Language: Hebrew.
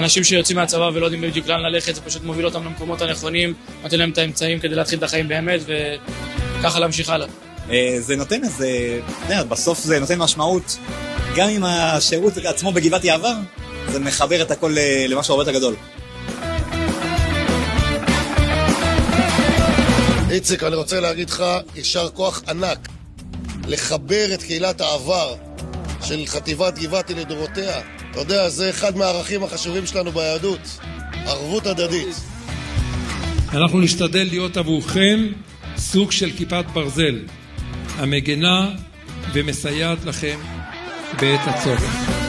אנשים שיוצאים מהצבא ולא יודעים בדיוק לאן ללכת, זה פשוט מוביל אותם למקומות הנכונים, נותן להם את האמצעים כדי להתחיל את החיים באמת, וככה להמשיך הלאה. זה נותן בסוף זה נותן משמעות, גם אם השירות עצמו בגבעת יעבר, זה מחבר את הכל למשהו הרבה יותר גדול. איציק, אני רוצה להגיד לך, יישר כוח ענק לחבר את קהילת העבר של חטיבת גבעתי לדורותיה. אתה יודע, זה אחד מהערכים החשובים שלנו ביהדות, ערבות הדדית. אנחנו נשתדל להיות עבורכם סוג של כיפת ברזל, המגנה ומסייעת לכם בעת הצורך.